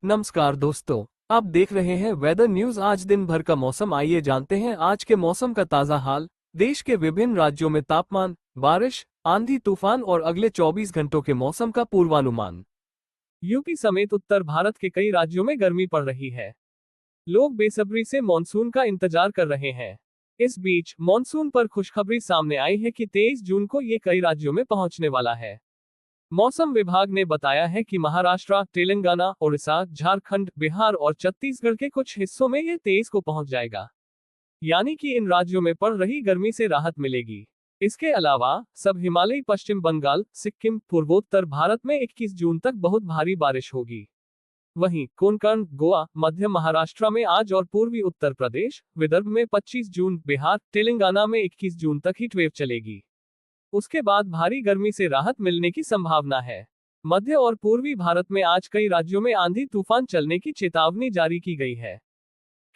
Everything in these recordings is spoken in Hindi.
नमस्कार दोस्तों, आप देख रहे हैं वेदर न्यूज। आज दिन भर का मौसम, आइए जानते हैं आज के मौसम का ताज़ा हाल। देश के विभिन्न राज्यों में तापमान, बारिश, आंधी तूफान और अगले 24 घंटों के मौसम का पूर्वानुमान। यूपी समेत उत्तर भारत के कई राज्यों में गर्मी पड़ रही है। लोग बेसब्री से मानसून का इंतजार कर रहे हैं। इस बीच मानसून पर खुशखबरी सामने आई है कि 23 जून को ये कई राज्यों में पहुंचने वाला है। मौसम विभाग ने बताया है कि महाराष्ट्र, तेलंगाना, ओडिशा, झारखंड, बिहार और छत्तीसगढ़ के कुछ हिस्सों में ये 23 को पहुंच जाएगा। यानी कि इन राज्यों में पड़ रही गर्मी से राहत मिलेगी। इसके अलावा सब हिमालयी पश्चिम बंगाल, सिक्किम, पूर्वोत्तर भारत में 21 जून तक बहुत भारी बारिश होगी। वहीं कोंकण, गोवा, मध्य महाराष्ट्र में आज और पूर्वी उत्तर प्रदेश, विदर्भ में 25 जून, बिहार, तेलंगाना में 21 जून तक हीट वेव चलेगी। उसके बाद भारी गर्मी से राहत मिलने की संभावना है। मध्य और पूर्वी भारत में आज कई राज्यों में आंधी तूफान चलने की चेतावनी जारी की गई है।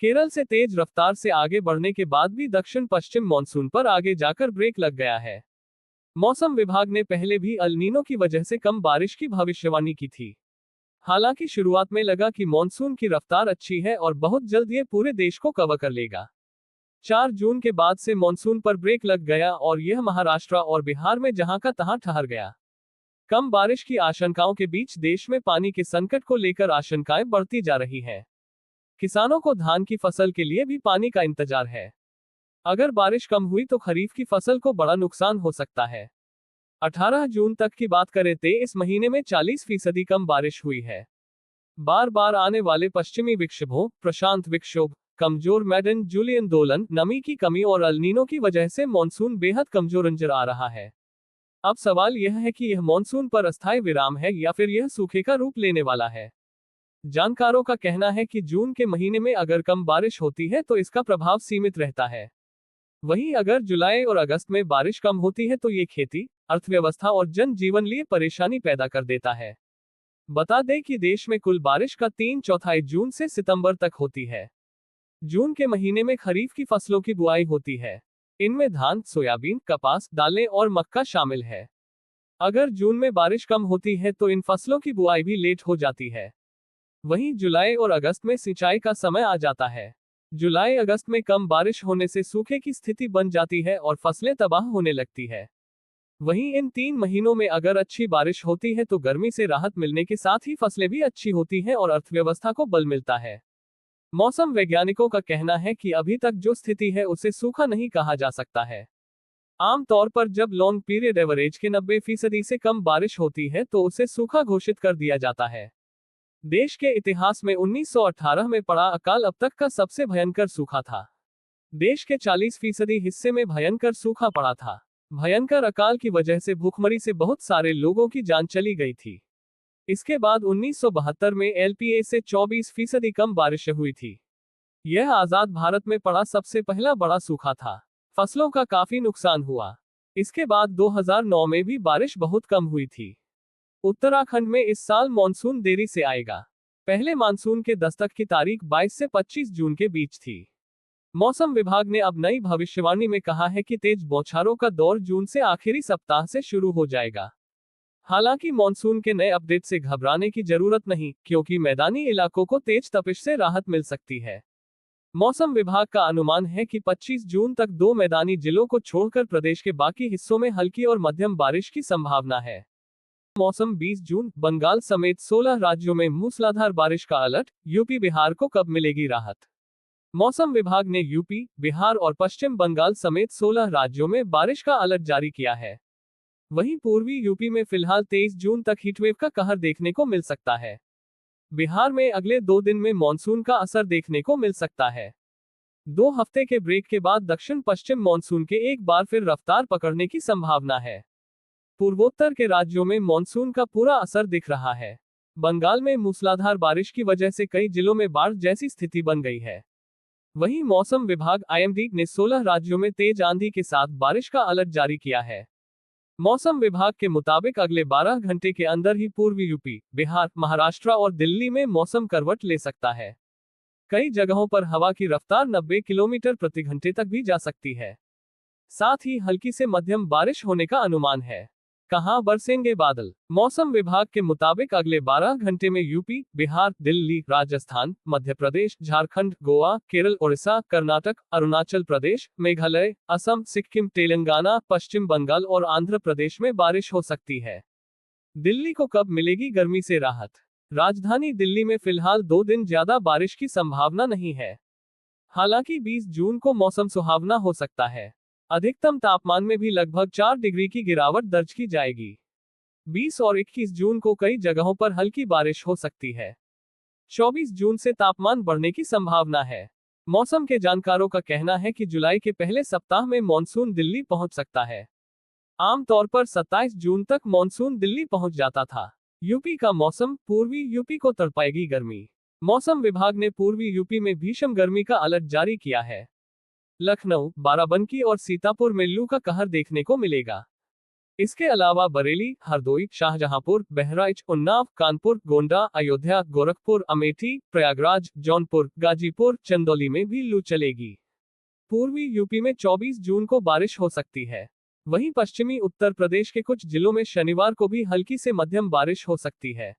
केरल से तेज रफ्तार से आगे बढ़ने के बाद भी दक्षिण पश्चिम मानसून पर आगे जाकर ब्रेक लग गया है। मौसम विभाग ने पहले भी अल नीनो की वजह से कम बारिश की भविष्यवाणी की थी। हालांकि शुरुआत में लगा कि मानसून की रफ्तार अच्छी है और बहुत जल्द ये पूरे देश को कवर कर लेगा। 4 जून के बाद से मानसून पर ब्रेक लग गया और यह महाराष्ट्र और बिहार में जहां का तहां ठहर गया। कम बारिश की आशंकाओं के बीच देश में पानी के संकट को लेकर आशंकाएं बढ़ती जा रही हैं। किसानों को धान की फसल के लिए भी पानी का इंतजार है। अगर बारिश कम हुई तो खरीफ की फसल को बड़ा नुकसान हो सकता है। 18 जून तक की बात करें तो इस महीने में 40% कम बारिश हुई है। बार बार आने वाले पश्चिमी विक्षोभों, प्रशांत विक्षोभ, कमजोर मैडन जूलियन दोलन, नमी की कमी और अल नीनो की वजह से मानसून बेहद कमजोर नजर आ रहा है। अब सवाल यह है कि यह मानसून पर अस्थायी विराम है या फिर यह सूखे का रूप लेने वाला है। जानकारों का कहना है कि जून के महीने में अगर कम बारिश होती है तो इसका प्रभाव सीमित रहता है। वहीं अगर जुलाई और अगस्त में बारिश कम होती है तो ये खेती, अर्थव्यवस्था और जनजीवन लिए परेशानी पैदा कर देता है। बता दें कि देश में कुल बारिश का 3/4 जून से सितंबर तक होती है। जून के महीने में खरीफ की फसलों की बुआई होती है। इनमें धान, सोयाबीन, कपास, दालें और मक्का शामिल है। अगर जून में बारिश कम होती है तो इन फसलों की बुआई भी लेट हो जाती है। वहीं जुलाई और अगस्त में सिंचाई का समय आ जाता है। जुलाई अगस्त में कम बारिश होने से सूखे की स्थिति बन जाती है और फसलें तबाह होने लगती है। वहीं इन 3 महीनों में अगर अच्छी बारिश होती है तो गर्मी से राहत मिलने के साथ ही फसलें भी अच्छी होती हैं और अर्थव्यवस्था को बल मिलता है। मौसम वैज्ञानिकों का कहना है कि अभी तक जो स्थिति है उसे सूखा नहीं कहा जा सकता है। आमतौर पर जब लॉन्ग पीरियड एवरेज के 90% से कम बारिश होती है तो उसे सूखा घोषित कर दिया जाता है। देश के इतिहास में 1918 में पड़ा अकाल अब तक का सबसे भयंकर सूखा था। देश के 40% हिस्से में भयंकर सूखा पड़ा था। भयंकर अकाल की वजह से भूखमरी से बहुत सारे लोगों की जान चली गई थी। इसके बाद 1972 में एलपीए से 24% कम बारिश हुई थी। यह आजाद भारत में पड़ा सबसे पहला बड़ा सूखा था। फसलों का काफी नुकसान हुआ। इसके बाद 2009 में भी बारिश बहुत कम हुई थी। उत्तराखंड में इस साल मानसून देरी से आएगा। पहले मानसून के दस्तक की तारीख 22 से 25 जून के बीच थी। मौसम विभाग ने अब नई भविष्यवाणी में कहा है कि तेज बौछारों का दौर जून से आखिरी सप्ताह से शुरू हो जाएगा। हालांकि मानसून के नए अपडेट से घबराने की जरूरत नहीं, क्योंकि मैदानी इलाकों को तेज तपिश से राहत मिल सकती है। मौसम विभाग का अनुमान है कि 25 जून तक 2 मैदानी जिलों को छोड़कर प्रदेश के बाकी हिस्सों में हल्की और मध्यम बारिश की संभावना है। मौसम 20 जून, बंगाल समेत 16 राज्यों में मूसलाधार बारिश का अलर्ट, यूपी बिहार को कब मिलेगी राहत? मौसम विभाग ने यूपी, बिहार और पश्चिम बंगाल समेत 16 राज्यों में बारिश का अलर्ट जारी किया है। वहीं पूर्वी यूपी में फिलहाल 23 जून तक हीटवेव का कहर देखने को मिल सकता है। बिहार में अगले 2 दिन में मानसून का असर देखने को मिल सकता है। 2 हफ्ते के ब्रेक के बाद दक्षिण पश्चिम मानसून के एक बार फिर रफ्तार पकड़ने की संभावना है। पूर्वोत्तर के राज्यों में मानसून का पूरा असर दिख रहा है। बंगाल में मूसलाधार बारिश की वजह से कई जिलों में बाढ़ जैसी स्थिति बन गई है। वहीं मौसम विभाग आईएमडी ने 16 राज्यों में तेज आंधी के साथ बारिश का अलर्ट जारी किया है। मौसम विभाग के मुताबिक अगले 12 घंटे के अंदर ही पूर्वी यूपी, बिहार, महाराष्ट्र और दिल्ली में मौसम करवट ले सकता है। कई जगहों पर हवा की रफ्तार 90 किलोमीटर प्रति घंटे तक भी जा सकती है। साथ ही हल्की से मध्यम बारिश होने का अनुमान है। कहां बरसेंगे बादल। मौसम विभाग के मुताबिक अगले 12 घंटे में यूपी, बिहार, दिल्ली, राजस्थान, मध्य प्रदेश, झारखंड, गोवा, केरल, उड़ीसा, कर्नाटक, अरुणाचल प्रदेश, मेघालय, असम, सिक्किम, तेलंगाना, पश्चिम बंगाल और आंध्र प्रदेश में बारिश हो सकती है। दिल्ली को कब मिलेगी गर्मी से राहत। राजधानी दिल्ली में फिलहाल 2 दिन ज्यादा बारिश की संभावना नहीं है। हालांकि 20 जून को मौसम सुहावना हो सकता है। अधिकतम तापमान में भी लगभग 4 डिग्री की गिरावट दर्ज की जाएगी। 20 और 21 जून को कई जगहों पर हल्की बारिश हो सकती है। 24 जून से तापमान बढ़ने की संभावना है। मौसम के जानकारों का कहना है कि जुलाई के पहले सप्ताह में मॉनसून दिल्ली पहुंच सकता है। आमतौर पर 27 जून तक मॉनसून दिल्ली पहुंच जाता था। यूपी का मौसम, पूर्वी यूपी को तड़पाएगी गर्मी। मौसम विभाग ने पूर्वी यूपी में भीषण गर्मी का अलर्ट जारी किया है। लखनऊ, बाराबंकी और सीतापुर में लू का कहर देखने को मिलेगा। इसके अलावा बरेली, हरदोई, शाहजहांपुर, बहराइच, उन्नाव, कानपुर, गोंडा, अयोध्या, गोरखपुर, अमेठी, प्रयागराज, जौनपुर, गाजीपुर, चंदौली में भी लू चलेगी। पूर्वी यूपी में 24 जून को बारिश हो सकती है। वहीं पश्चिमी उत्तर प्रदेश के कुछ जिलों में शनिवार को भी हल्की से मध्यम बारिश हो सकती है।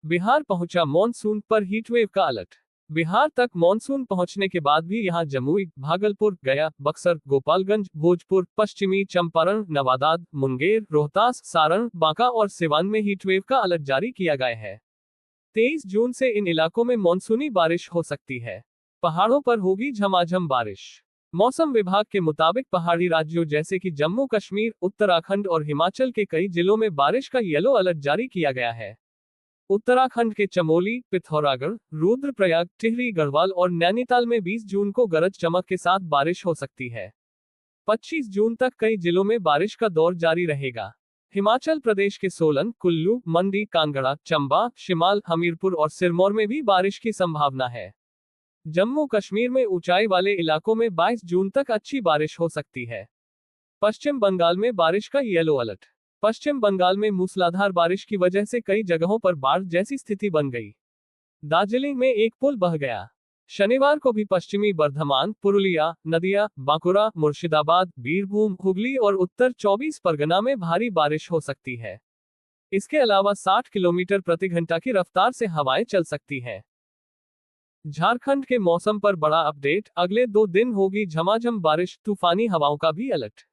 बिहार पहुंचा मॉनसून पर हीटवेव का अलर्ट। बिहार तक मॉनसून पहुंचने के बाद भी यहां जमुई, भागलपुर, गया, बक्सर, गोपालगंज, भोजपुर, पश्चिमी चंपारण, नवादा, मुंगेर, रोहतास, सारण, बांका और सिवान में हीटवेव का अलर्ट जारी किया गया है। 23 जून से इन इलाकों में मॉनसूनी बारिश हो सकती है। पहाड़ों पर होगी झमाझम बारिश। मौसम विभाग के मुताबिक पहाड़ी राज्यों जैसे कि जम्मू कश्मीर, उत्तराखंड और हिमाचल के कई जिलों में बारिश का येलो अलर्ट जारी किया गया है। उत्तराखंड के चमोली, पिथौरागढ़, रुद्रप्रयाग, टिहरी, गढ़वाल और नैनीताल में 20 जून को गरज चमक के साथ बारिश हो सकती है। 25 जून तक कई जिलों में बारिश का दौर जारी रहेगा। हिमाचल प्रदेश के सोलन, कुल्लू, मंडी, कांगड़ा, चंबा, शिमाल, हमीरपुर और सिरमौर में भी बारिश की संभावना है। जम्मू कश्मीर में ऊंचाई वाले इलाकों में 22 जून तक अच्छी बारिश हो सकती है। पश्चिम बंगाल में बारिश का येलो अलर्ट। पश्चिम बंगाल में मूसलाधार बारिश की वजह से कई जगहों पर बाढ़ जैसी स्थिति बन गई। दार्जिलिंग में एक पुल बह गया। शनिवार को भी पश्चिमी बर्धमान, पुरुलिया, नदिया, बांकुरा, मुर्शिदाबाद, बीरभूम, हुगली और उत्तर 24 परगना में भारी बारिश हो सकती है। इसके अलावा 60 किलोमीटर प्रति घंटा की रफ्तार से हवाएं चल सकती हैं। झारखंड के मौसम पर बड़ा अपडेट। अगले 2 दिन होगी झमाझम बारिश, तूफानी हवाओं का भी अलर्ट।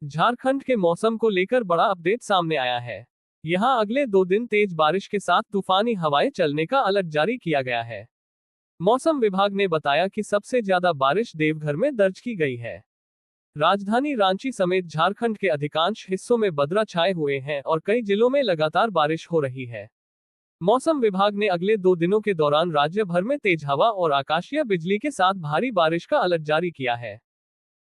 झारखंड के मौसम को लेकर बड़ा अपडेट सामने आया है। यहां अगले 2 दिन तेज बारिश के साथ तूफानी हवाएं चलने का अलर्ट जारी किया गया है। मौसम विभाग ने बताया कि सबसे ज्यादा बारिश देवघर में दर्ज की गई है। राजधानी रांची समेत झारखंड के अधिकांश हिस्सों में बदरा छाए हुए हैं और कई जिलों में लगातार बारिश हो रही है। मौसम विभाग ने अगले 2 दिनों के दौरान राज्य भर में तेज हवा और आकाशीय बिजली के साथ भारी बारिश का अलर्ट जारी किया है।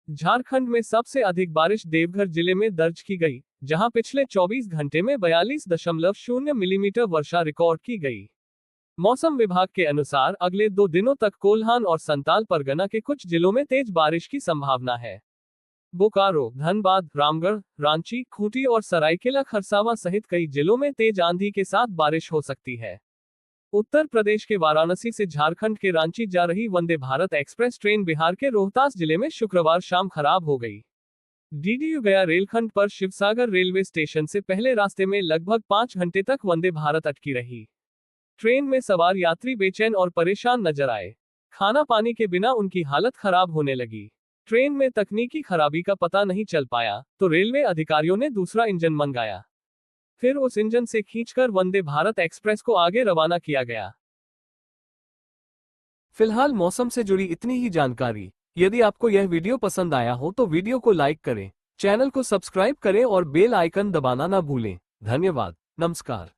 झारखंड में सबसे अधिक बारिश देवघर जिले में दर्ज की गई, जहां पिछले 24 घंटे में 42.0 मिलीमीटर वर्षा रिकॉर्ड की गई। मौसम विभाग के अनुसार अगले 2 दिनों तक कोल्हान और संताल परगना के कुछ जिलों में तेज बारिश की संभावना है। बोकारो, धनबाद, रामगढ़, रांची, खूंटी और सरायकेला खरसावां सहित कई जिलों में तेज आंधी के साथ बारिश हो सकती है। उत्तर प्रदेश के वाराणसी से झारखंड के रांची जा रही वंदे भारत एक्सप्रेस ट्रेन बिहार के रोहतास जिले में शुक्रवार शाम खराब हो गई। डीडीयू गया रेलखंड पर शिवसागर रेलवे स्टेशन से पहले रास्ते में लगभग 5 घंटे तक वंदे भारत अटकी रही। ट्रेन में सवार यात्री बेचैन और परेशान नजर आए। खाना पानी के बिना उनकी हालत खराब होने लगी। ट्रेन में तकनीकी खराबी का पता नहीं चल पाया तो रेलवे अधिकारियों ने दूसरा इंजन मंगाया। फिर उस इंजन से खींचकर वंदे भारत एक्सप्रेस को आगे रवाना किया गया। फिलहाल मौसम से जुड़ी इतनी ही जानकारी। यदि आपको यह वीडियो पसंद आया हो तो वीडियो को लाइक करें, चैनल को सब्सक्राइब करें और बेल आइकन दबाना ना भूलें। धन्यवाद। नमस्कार।